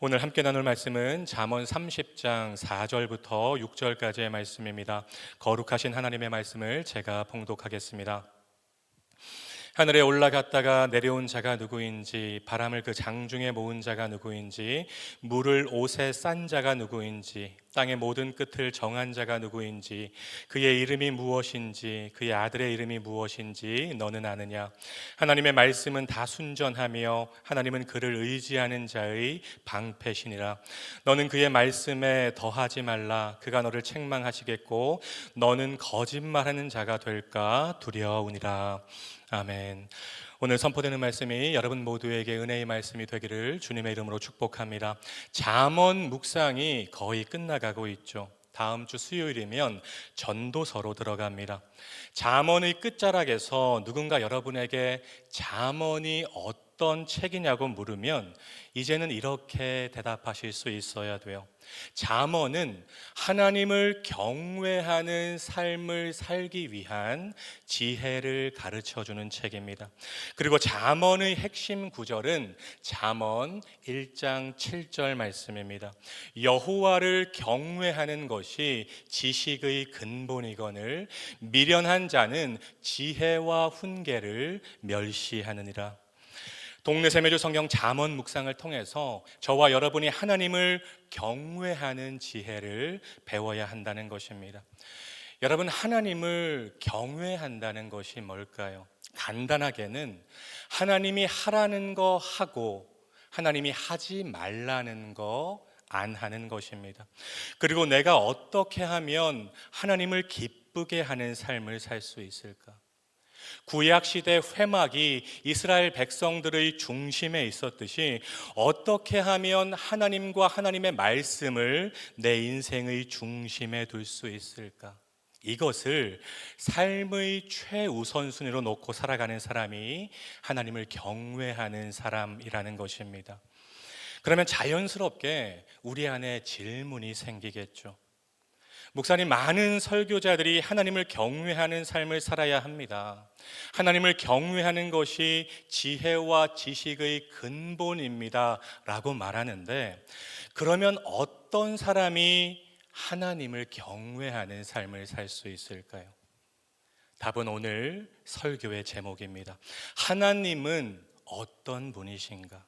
오늘 함께 나눌 말씀은 잠언 30장 4절부터 6절까지의 말씀입니다. 거룩하신 하나님의 말씀을 제가 봉독하겠습니다. 하늘에 올라갔다가 내려온 자가 누구인지, 바람을 그 장중에 모은 자가 누구인지, 물을 옷에 싼 자가 누구인지, 땅의 모든 끝을 정한 자가 누구인지, 그의 이름이 무엇인지, 그의 아들의 이름이 무엇인지 너는 아느냐? 하나님의 말씀은 다 순전하며 하나님은 그를 의지하는 자의 방패시니라. 너는 그의 말씀에 더하지 말라. 그가 너를 책망하시겠고 너는 거짓말하는 자가 될까 두려우니라. 아멘. 오늘 선포되는 말씀이 여러분 모두에게 은혜의 말씀이 되기를 주님의 이름으로 축복합니다. 잠언 묵상이 거의 끝나가고 있죠. 다음 주 수요일이면 전도서로 들어갑니다. 잠언의 끝자락에서 누군가 여러분에게 잠언이 어떤 책이냐고 물으면 이제는 이렇게 대답하실 수 있어야 돼요. 잠언은 하나님을 경외하는 삶을 살기 위한 지혜를 가르쳐주는 책입니다. 그리고 잠언의 핵심 구절은 잠언 1장 7절 말씀입니다. 여호와를 경외하는 것이 지식의 근본이거늘 미련한 자는 지혜와 훈계를 멸시하느니라. 동네 세메주 성경 잠언 묵상을 통해서 저와 여러분이 하나님을 경외하는 지혜를 배워야 한다는 것입니다. 여러분, 하나님을 경외한다는 것이 뭘까요? 간단하게는 하나님이 하라는 거 하고 하나님이 하지 말라는 거 안 하는 것입니다. 그리고 내가 어떻게 하면 하나님을 기쁘게 하는 삶을 살 수 있을까? 구약시대 회막이 이스라엘 백성들의 중심에 있었듯이 어떻게 하면 하나님과 하나님의 말씀을 내 인생의 중심에 둘 수 있을까? 이것을 삶의 최우선순위로 놓고 살아가는 사람이 하나님을 경외하는 사람이라는 것입니다. 그러면 자연스럽게 우리 안에 질문이 생기겠죠. 목사님, 많은 설교자들이 하나님을 경외하는 삶을 살아야 합니다. 하나님을 경외하는 것이 지혜와 지식의 근본입니다 라고 말하는데, 그러면 어떤 사람이 하나님을 경외하는 삶을 살 수 있을까요? 답은 오늘 설교의 제목입니다. 하나님은 어떤 분이신가?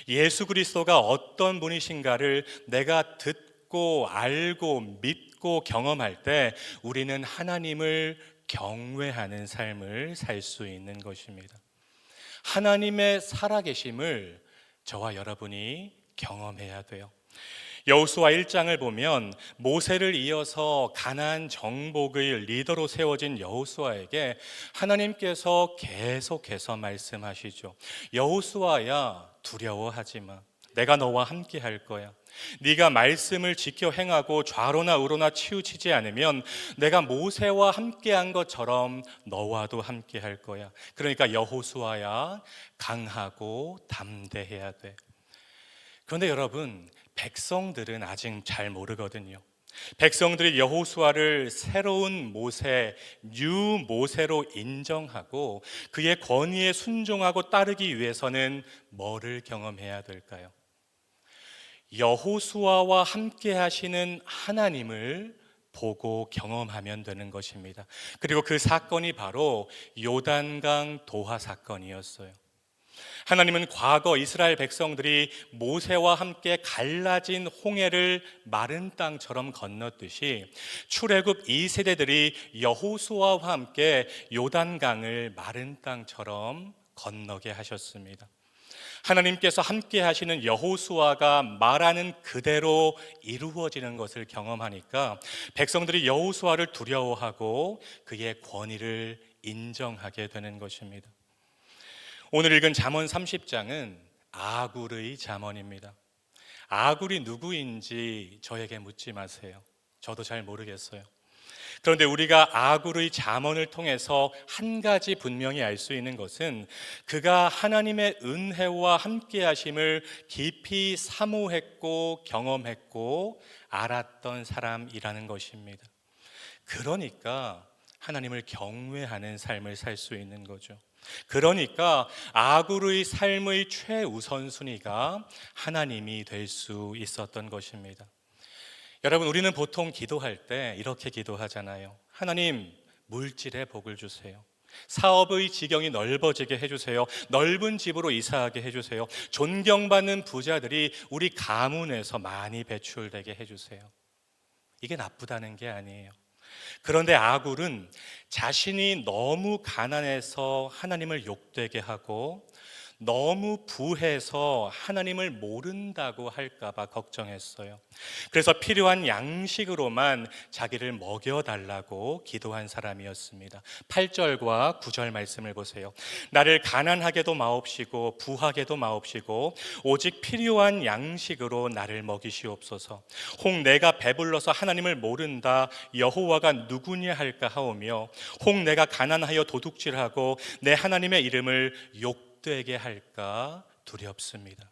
예수 그리스도가 어떤 분이신가를 내가 듣고 알고 믿고 경험할 때 우리는 하나님을 경외하는 삶을 살 수 있는 것입니다. 하나님의 살아계심을 저와 여러분이 경험해야 돼요. 여호수아 1장을 보면 모세를 이어서 가나안 정복의 리더로 세워진 여호수아에게 하나님께서 계속해서 말씀하시죠. 여호수아야, 두려워하지 마. 내가 너와 함께 할 거야. 네가 말씀을 지켜 행하고 좌로나 우로나 치우치지 않으면 내가 모세와 함께한 것처럼 너와도 함께 할 거야. 그러니까 여호수아야, 강하고 담대해야 돼. 그런데 여러분, 백성들은 아직 잘 모르거든요. 백성들이 여호수아를 새로운 모세, 뉴 모세로 인정하고 그의 권위에 순종하고 따르기 위해서는 뭐를 경험해야 될까요? 여호수아와 함께 하시는 하나님을 보고 경험하면 되는 것입니다. 그리고 그 사건이 바로 요단강 도하 사건이었어요. 하나님은 과거 이스라엘 백성들이 모세와 함께 갈라진 홍해를 마른 땅처럼 건넜듯이 출애굽 2세대들이 여호수아와 함께 요단강을 마른 땅처럼 건너게 하셨습니다. 하나님께서 함께 하시는 여호수아가 말하는 그대로 이루어지는 것을 경험하니까 백성들이 여호수아를 두려워하고 그의 권위를 인정하게 되는 것입니다. 오늘 읽은 잠언 30장은 아굴의 잠언입니다. 아굴이 누구인지 저에게 묻지 마세요. 저도 잘 모르겠어요. 그런데 우리가 아굴의 잠언을 통해서 한 가지 분명히 알 수 있는 것은 그가 하나님의 은혜와 함께 하심을 깊이 사모했고 경험했고 알았던 사람이라는 것입니다. 그러니까 하나님을 경외하는 삶을 살 수 있는 거죠. 그러니까 아굴의 삶의 최우선순위가 하나님이 될 수 있었던 것입니다. 여러분, 우리는 보통 기도할 때 이렇게 기도하잖아요. 하나님, 물질의 복을 주세요. 사업의 지경이 넓어지게 해주세요. 넓은 집으로 이사하게 해주세요. 존경받는 부자들이 우리 가문에서 많이 배출되게 해주세요. 이게 나쁘다는 게 아니에요. 그런데 아굴은 자신이 너무 가난해서 하나님을 욕되게 하고 너무 부해서 하나님을 모른다고 할까봐 걱정했어요. 그래서 필요한 양식으로만 자기를 먹여달라고 기도한 사람이었습니다. 8절과 9절 말씀을 보세요. 나를 가난하게도 마옵시고 부하게도 마옵시고 오직 필요한 양식으로 나를 먹이시옵소서. 혹 내가 배불러서 하나님을 모른다 여호와가 누구냐 할까 하오며 혹 내가 가난하여 도둑질하고 내 하나님의 이름을 되게 할까 두렵습니다.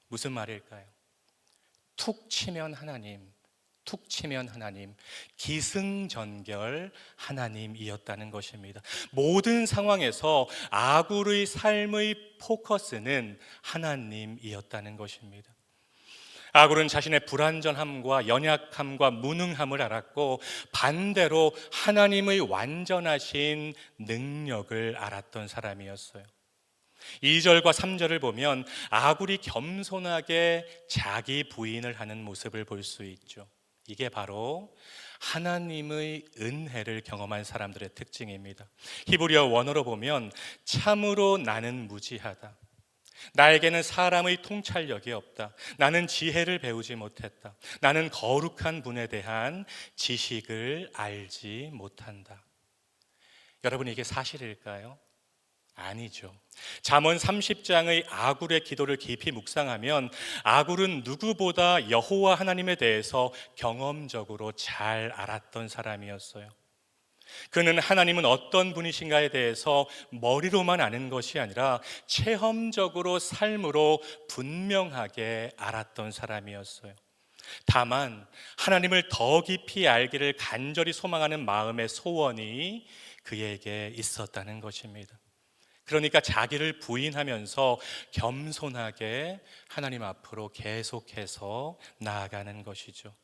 무슨 말일까요? 툭 치면 하나님, 툭 치면 하나님, 기승전결 하나님이었다는 것입니다. 모든 상황에서 아굴의 삶의 포커스는 하나님이었다는 것입니다. 아굴은 자신의 불완전함과 연약함과 무능함을 알았고 반대로 하나님의 완전하신 능력을 알았던 사람이었어요. 2절과 3절을 보면 아굴이 겸손하게 자기 부인을 하는 모습을 볼 수 있죠. 이게 바로 하나님의 은혜를 경험한 사람들의 특징입니다. 히브리어 원어로 보면 참으로 나는 무지하다. 나에게는 사람의 통찰력이 없다. 나는 지혜를 배우지 못했다. 나는 거룩한 분에 대한 지식을 알지 못한다. 여러분, 이게 사실일까요? 아니죠. 잠언 30장의 아굴의 기도를 깊이 묵상하면 아굴은 누구보다 여호와 하나님에 대해서 경험적으로 잘 알았던 사람이었어요. 그는 하나님은 어떤 분이신가에 대해서 머리로만 아는 것이 아니라 체험적으로 삶으로 분명하게 알았던 사람이었어요. 다만 하나님을 더 깊이 알기를 간절히 소망하는 마음의 소원이 그에게 있었다는 것입니다. 그러니까 자기를 부인하면서 겸손하게 하나님 앞으로 계속해서 나아가는 것이죠.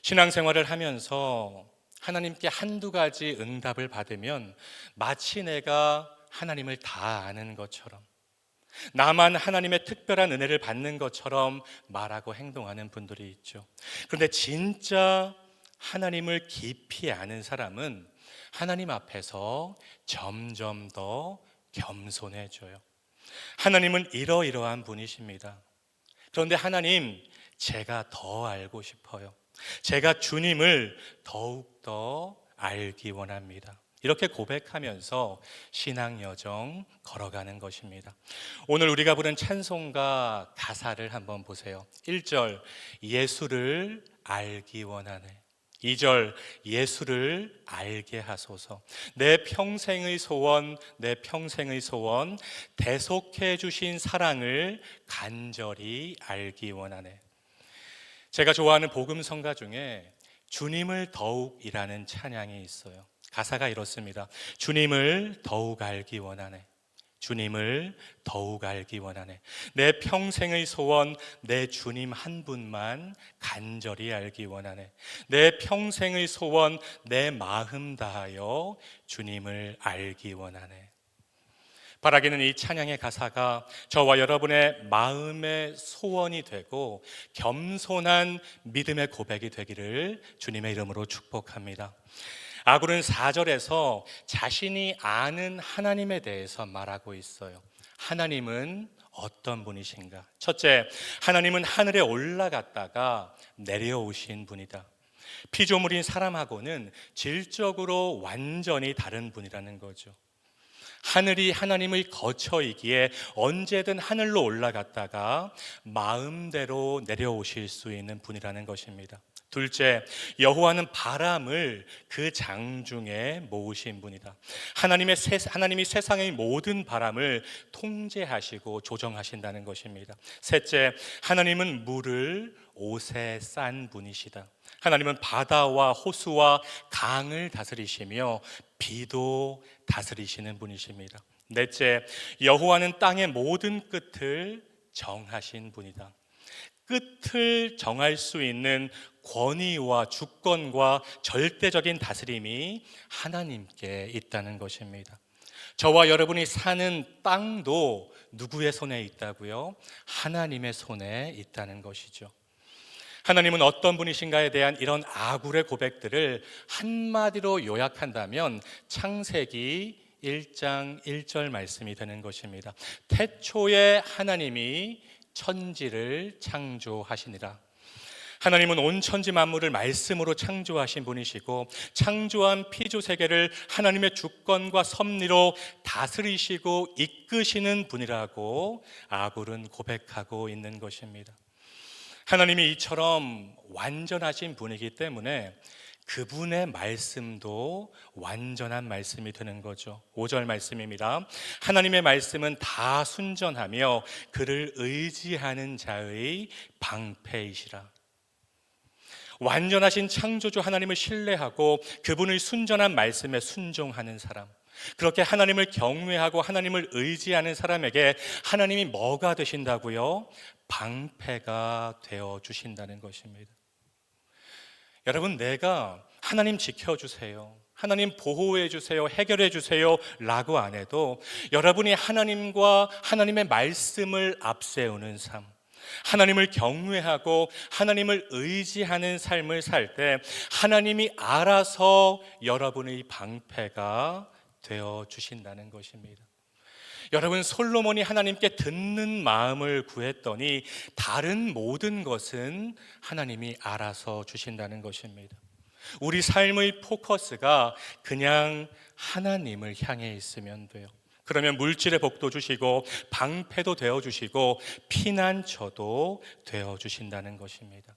신앙생활을 하면서 하나님께 한두 가지 응답을 받으면 마치 내가 하나님을 다 아는 것처럼, 나만 하나님의 특별한 은혜를 받는 것처럼 말하고 행동하는 분들이 있죠. 그런데 진짜 하나님을 깊이 아는 사람은 하나님 앞에서 점점 더 겸손해져요. 하나님은 이러이러한 분이십니다. 그런데 하나님, 제가 더 알고 싶어요. 제가 주님을 더욱더 알기 원합니다. 이렇게 고백하면서 신앙 여정 걸어가는 것입니다. 오늘 우리가 부른 찬송가 가사를 한번 보세요. 1절, 예수를 알기 원하네. 2절, 예수를 알게 하소서. 내 평생의 소원, 내 평생의 소원, 대속해 주신 사랑을 간절히 알기 원하네. 제가 좋아하는 복음성가 중에 주님을 더욱이라는 찬양이 있어요. 가사가 이렇습니다. 주님을 더욱 알기 원하네. 주님을 더욱 알기 원하네. 내 평생의 소원, 내 주님 한 분만 간절히 알기 원하네. 내 평생의 소원, 내 마음 다하여 주님을 알기 원하네. 바라기는 이 찬양의 가사가 저와 여러분의 마음의 소원이 되고 겸손한 믿음의 고백이 되기를 주님의 이름으로 축복합니다. 아굴은 4절에서 자신이 아는 하나님에 대해서 말하고 있어요. 하나님은 어떤 분이신가? 첫째, 하나님은 하늘에 올라갔다가 내려오신 분이다. 피조물인 사람하고는 질적으로 완전히 다른 분이라는 거죠. 하늘이 하나님의 거처이기에 언제든 하늘로 올라갔다가 마음대로 내려오실 수 있는 분이라는 것입니다. 둘째, 여호와는 바람을 그 장중에 모으신 분이다. 하나님이 세상의 모든 바람을 통제하시고 조정하신다는 것입니다. 셋째, 하나님은 물을 옷에 싼 분이시다. 하나님은 바다와 호수와 강을 다스리시며 비도 다스리시는 분이십니다. 넷째, 여호와는 땅의 모든 끝을 정하신 분이다. 끝을 정할 수 있는 권위와 주권과 절대적인 다스림이 하나님께 있다는 것입니다. 저와 여러분이 사는 땅도 누구의 손에 있다고요? 하나님의 손에 있다는 것이죠. 하나님은 어떤 분이신가에 대한 이런 아굴의 고백들을 한마디로 요약한다면 창세기 1장 1절 말씀이 되는 것입니다. 태초에 하나님이 천지를 창조하시니라. 하나님은 온 천지 만물을 말씀으로 창조하신 분이시고 창조한 피조 세계를 하나님의 주권과 섭리로 다스리시고 이끄시는 분이라고 아굴은 고백하고 있는 것입니다. 하나님이 이처럼 완전하신 분이기 때문에 그분의 말씀도 완전한 말씀이 되는 거죠. 5절 말씀입니다. 하나님의 말씀은 다 순전하며 그를 의지하는 자의 방패이시라. 완전하신 창조주 하나님을 신뢰하고 그분의 순전한 말씀에 순종하는 사람, 그렇게 하나님을 경외하고 하나님을 의지하는 사람에게 하나님이 뭐가 되신다고요? 방패가 되어 주신다는 것입니다. 여러분, 내가 하나님 지켜주세요, 하나님 보호해 주세요, 해결해 주세요 라고 안 해도 여러분이 하나님과 하나님의 말씀을 앞세우는 삶, 하나님을 경외하고 하나님을 의지하는 삶을 살 때 하나님이 알아서 여러분의 방패가 되어 주신다는 것입니다. 여러분, 솔로몬이 하나님께 듣는 마음을 구했더니 다른 모든 것은 하나님이 알아서 주신다는 것입니다. 우리 삶의 포커스가 그냥 하나님을 향해 있으면 돼요. 그러면 물질의 복도 주시고 방패도 되어주시고 피난처도 되어주신다는 것입니다.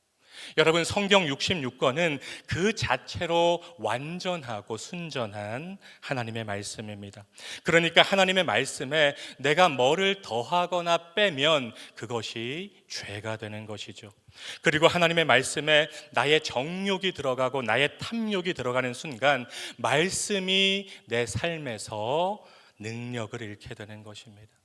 여러분, 성경 66권은 그 자체로 완전하고 순전한 하나님의 말씀입니다. 그러니까 하나님의 말씀에 내가 뭐를 더하거나 빼면 그것이 죄가 되는 것이죠. 그리고 하나님의 말씀에 나의 정욕이 들어가고 나의 탐욕이 들어가는 순간 말씀이 내 삶에서 능력을 잃게 되는 것입니다.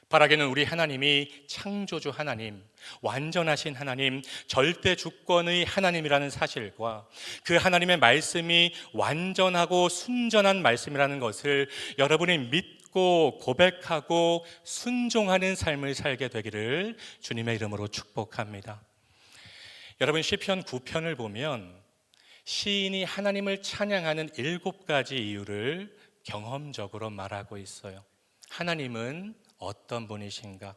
바라기는 우리 하나님이 창조주 하나님, 완전하신 하나님, 절대 주권의 하나님이라는 사실과 그 하나님의 말씀이 완전하고 순전한 말씀이라는 것을 여러분이 믿고 고백하고 순종하는 삶을 살게 되기를 주님의 이름으로 축복합니다. 여러분, 시편 9편을 보면 시인이 하나님을 찬양하는 7가지 이유를 경험적으로 말하고 있어요. 하나님은 어떤 분이신가?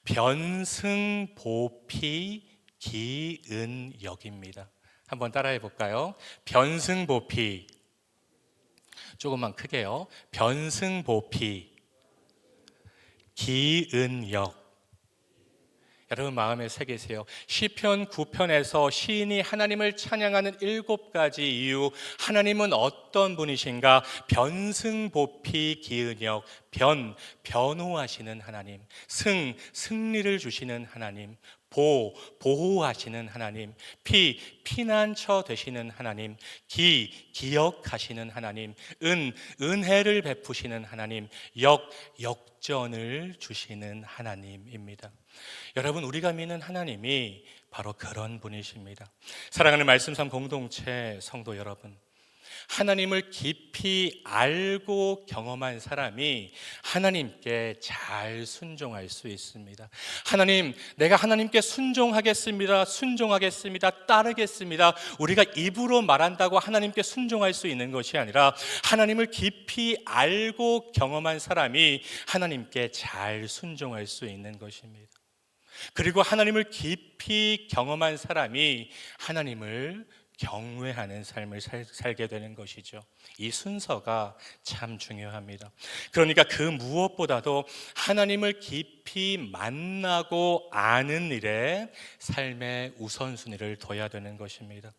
변승보피 기은역입니다. 한번 따라해 볼까요? 변승보피, 조금만 크게요. 변승보피 기은역. 여러분 마음에 새기세요. 시편 9편에서 시인이 하나님을 찬양하는 7가지 이유, 하나님은 어떤 분이신가? 변승보피 기은역. 변호하시는 하나님, 승리를 주시는 하나님, 보호하시는 하나님, 피난처 되시는 하나님, 기억하시는 하나님, 은혜를 베푸시는 하나님, 역전을 주시는 하나님입니다. 여러분, 우리가 믿는 하나님이 바로 그런 분이십니다. 사랑하는 말씀삼 공동체 성도 여러분, 하나님을 깊이 알고 경험한 사람이 하나님께 잘 순종할 수 있습니다. 하나님, 내가 하나님께 순종하겠습니다, 따르겠습니다, 우리가 입으로 말한다고 하나님께 순종할 수 있는 것이 아니라 하나님을 깊이 알고 경험한 사람이 하나님께 잘 순종할 수 있는 것입니다. 그리고 하나님을 깊이 경험한 사람이 하나님을 경외하는 삶을 살게 되는 것이죠. 이 순서가 참 중요합니다. 그러니까 그 무엇보다도 하나님을 깊이 깊이 만나고 아는 일에 삶의 우선순위를 둬야 되는 것입니다.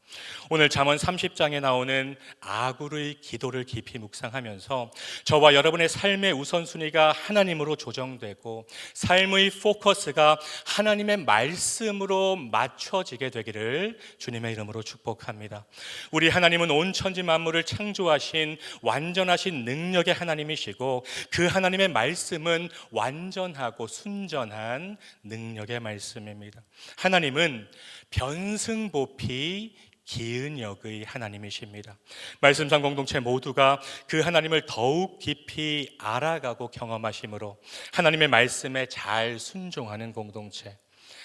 오늘 잠언 30장에 나오는 아굴의 기도를 깊이 묵상하면서 저와 여러분의 삶의 우선순위가 하나님으로 조정되고 삶의 포커스가 하나님의 말씀으로 맞춰지게 되기를 주님의 이름으로 축복합니다. 우리 하나님은 온 천지 만물을 창조하신 완전하신 능력의 하나님이시고 그 하나님의 말씀은 완전하고 순전한 능력의 말씀입니다. 하나님은 변승보피 기은역의 하나님이십니다. 말씀상 공동체 모두가 그 하나님을 더욱 깊이 알아가고 경험하심으로 하나님의 말씀에 잘 순종하는 공동체,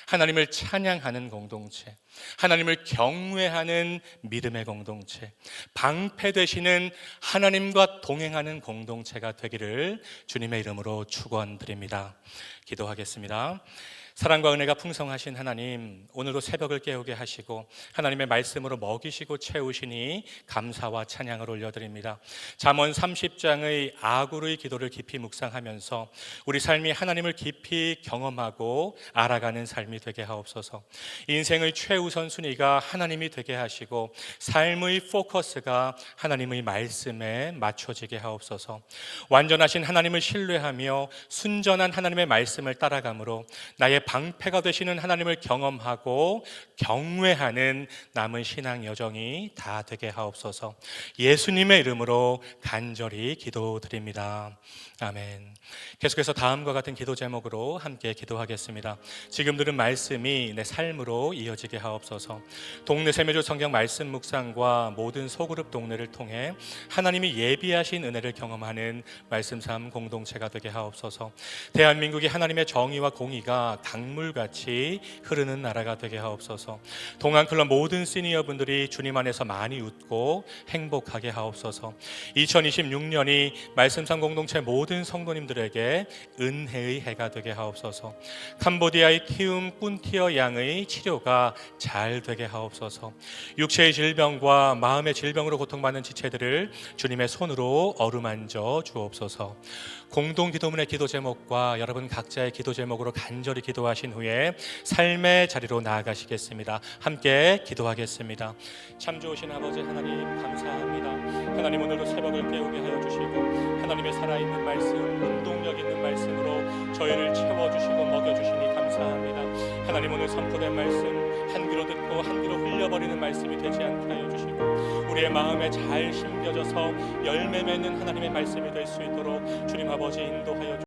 하나님을 찬양하는 공동체, 하나님을 경외하는 믿음의 공동체, 방패되시는 하나님과 동행하는 공동체가 되기를 주님의 이름으로 축원드립니다. 기도하겠습니다. 사랑과 은혜가 풍성하신 하나님, 오늘도 새벽을 깨우게 하시고 하나님의 말씀으로 먹이시고 채우시니 감사와 찬양을 올려드립니다. 잠언 30장의 아굴의 기도를 깊이 묵상하면서 우리 삶이 하나님을 깊이 경험하고 알아가는 삶이 되게 하옵소서. 인생의 최우선 순위가 하나님이 되게 하시고 삶의 포커스가 하나님의 말씀에 맞춰지게 하옵소서. 완전하신 하나님을 신뢰하며 순전한 하나님의 말씀을 따라가므로 나의 방패가 되시는 하나님을 경험하고 경외하는 남은 신앙 여정이 다 되게 하옵소서. 예수님의 이름으로 간절히 기도드립니다. 아멘. 계속해서 다음과 같은 기도 제목으로 함께 기도하겠습니다. 지금 들은 말씀이 내 삶으로 이어지게 하옵소서. 동네 세매조 성경 말씀 묵상과 모든 소그룹 동네를 통해 하나님이 예비하신 은혜를 경험하는 말씀 삶 공동체가 되게 하옵소서. 대한민국이 하나님의 정의와 공의가 강물같이 흐르는 나라가 되게 하옵소서. 동안클럽 모든 시니어분들이 주님 안에서 많이 웃고 행복하게 하옵소서. 2026년이 말씀 삶 공동체 모든 성도님들에게 은혜의 해가 되게 하옵소서. 캄보디아의 키움 꾼티어 양의 치료가 잘 되게 하옵소서. 육체의 질병과 마음의 질병으로 고통받는 지체들을 주님의 손으로 어루만져 주옵소서. 공동 기도문의 기도 제목과 여러분 각자의 기도 제목으로 간절히 기도하신 후에 삶의 자리로 나아가시겠습니다. 함께 기도하겠습니다. 참 좋으신 아버지 하나님, 감사합니다. 하나님, 오늘도 새벽을 깨우게 하여 주시고 하나님의 살아있는 말씀, 운동력 있는 말씀으로 저희를 채워주시고 먹여주시니 감사합니다. 하나님, 오늘 선포된 말씀 한 귀로 듣고 한 귀로 흘려버리는 말씀이 되지 않게 하여 주시고 우리의 마음에 잘 심겨져서 열매 맺는 하나님의 말씀이 될 수 있도록 주님 아버지 인도하여 주시옵소서.